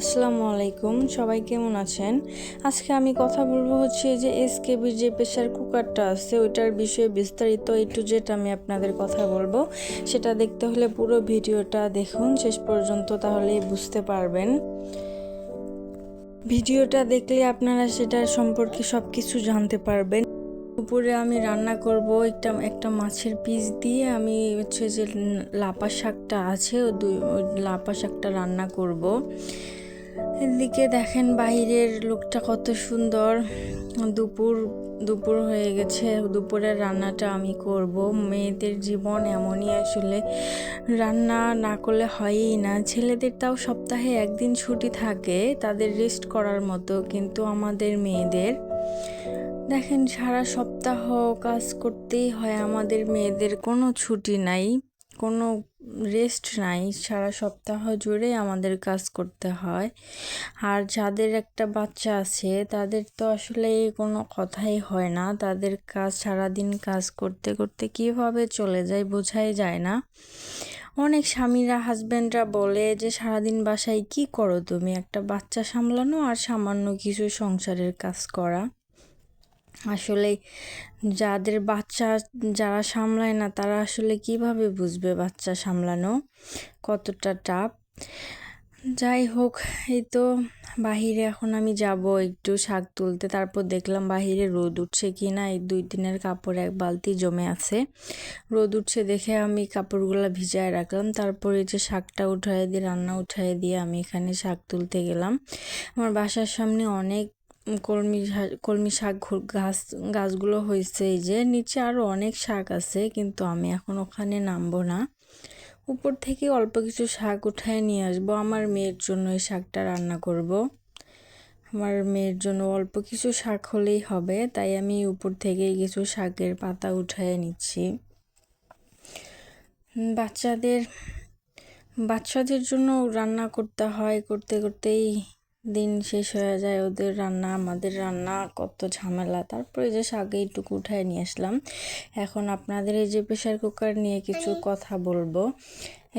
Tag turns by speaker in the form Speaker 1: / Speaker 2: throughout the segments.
Speaker 1: আসসালামু আলাইকুম, সবাই কেমন আছেন? আজকে আমি কথা বলবো হচ্ছে যে এসকেবির যে প্রেসার কুকারটা আছে ওইটার বিষয়ে বিস্তারিত একটু যেটা আমি আপনাদের কথা বলবো সেটা দেখতে হলে পুরো ভিডিওটা দেখুন শেষ পর্যন্ত, তাহলেই বুঝতে পারবেন। ভিডিওটা দেখলে আপনারা সেটার সম্পর্কে সব কিছু জানতে পারবেন। দুপুরে আমি রান্না করব একটা মাছের পিস দিয়ে, আমি হচ্ছে যে লাপা শাকটা আছে ওই লাপা শাকটা রান্না করব। এদিকে দেখেন বাইরের লোকটা কত সুন্দর। দুপুর দুপুর হয়ে গেছে, দুপুরের রান্নাটা আমি করব। মেয়েদের জীবন এমনই, আসলে রান্না না করলে হয়ই না। ছেলেদের তাও সপ্তাহে একদিন ছুটি থাকে তাদের রেস্ট করার মতো, কিন্তু আমাদের মেয়েদের দেখেন সারা সপ্তাহ কাজ করতেই হয়। আমাদের মেয়েদের কোনো ছুটি নাই, কোনো রেস্ট নাই, সারা সপ্তাহ জুড়ে আমাদের কাজ করতে হয়। আর যাদের একটা বাচ্চা আছে তাদের তো আসলে কোনো কথাই হয় না, তাদের কাজ সারাদিন কাজ করতে করতে কিভাবে চলে যায় বোঝাই যায় না। অনেক স্বামীরা হাজব্যান্ডরা বলে যে সারাদিন বাসায় কি করো তুমি, একটা বাচ্চা সামলানো আর সামান্য কিছু সংসারের কাজ করা। আসলে যাদের বাচ্চা যারা সামলায় না তারা আসলে কিভাবে বুঝবে বাচ্চা সামলানো কতটা টাফ। যাই হোক, এই তো বাহিরে এখন আমি যাব একটু শাক তুলতে। তারপর দেখলাম বাহিরে রোদ উঠছে কি না, এই 2 দিনের কাপড় এক বালতি জমে আছে। রোদ উঠছে দেখে আমি কাপড়গুলো ভিজায় রাখলাম। তারপরে যে শাকটা উঠায় দিয়ে রান্না উঠায় দিয়ে আমি এখানে শাক তুলতে গেলাম। আমার বাসার সামনে অনেক কলমি শাক গাছগুলো হয়েছে, এই যে নিচে আরও অনেক শাক আছে, কিন্তু আমি এখন ওখানে নামবো না। উপর থেকে অল্প কিছু শাক উঠায় নিয়ে আসবো, আমার মেয়ের জন্য এই শাকটা রান্না করব। আমার মেয়ের জন্য অল্প কিছু শাক হলেই হবে, তাই আমি উপর থেকে কিছু শাকের পাতা উঠায় নিচ্ছি। বাচ্চাদের জন্য রান্না করতে হয়, করতে করতেই দিন শেষ হয়ে যায়। ওদের রান্না আমাদের রান্না কত ঝামেলা। তারপরে যে শাকে এইটুকু উঠায় নিয়ে আসলাম। এখন আপনাদের এই যে প্রেশার কুকার নিয়ে কিছু কথা বলবো।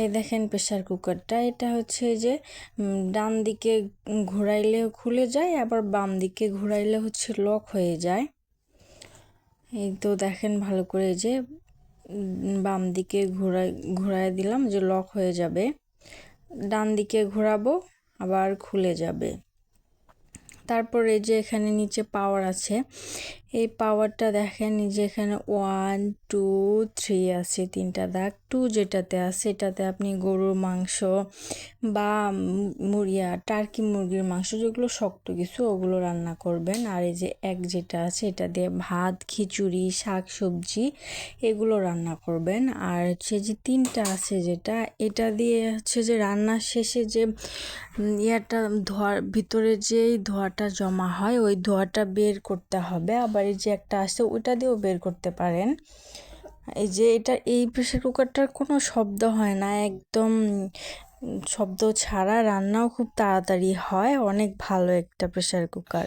Speaker 1: এই দেখেন প্রেশার কুকারটা, এটা হচ্ছে যে ডান দিকে ঘোরাইলে খুলে যায়, আবার বাম দিকে ঘোরাইলে হচ্ছে লক হয়ে যায়। এই তো দেখেন ভালো করে, যে বাম দিকে ঘোরায় দিলাম যে লক হয়ে যাবে, ডান দিকে ঘোরাবো আবার খুলে যাবে। তারপরে যে এখানে নিচে পাওয়ার আছে, এই পাওয়ারটা দেখেন যে এখানে 1 2 3 আছে, 3টা দাগ। 2 যেটাতে আছে এটাতে আপনি গরুর মাংস বা টার্কি মুরগির মাংস, যেগুলো শক্ত কিছু ওগুলো রান্না করবেন। আর এই যে 1 যেটা আছে এটা দিয়ে ভাত, খিচুড়ি, শাক সবজি এগুলো রান্না করবেন। আর হচ্ছে যে 3টা আছে যেটা, এটা দিয়ে হচ্ছে যে রান্নার শেষে যে ইয়াটা ধোয়ার ভিতরে যেই ধোয়াটা জমা হয় ওই ধোয়াটা বের করতে হবে। আবার এই যে একটা আছে ওইটা দিয়েও বের করতে পারেন। এই যে এই প্রেসার কুকারটার কোনো শব্দ হয় না, একদম শব্দ ছাড়া রান্নাও খুব তাড়াতাড়ি হয়। অনেক ভালো একটা প্রেসার কুকার।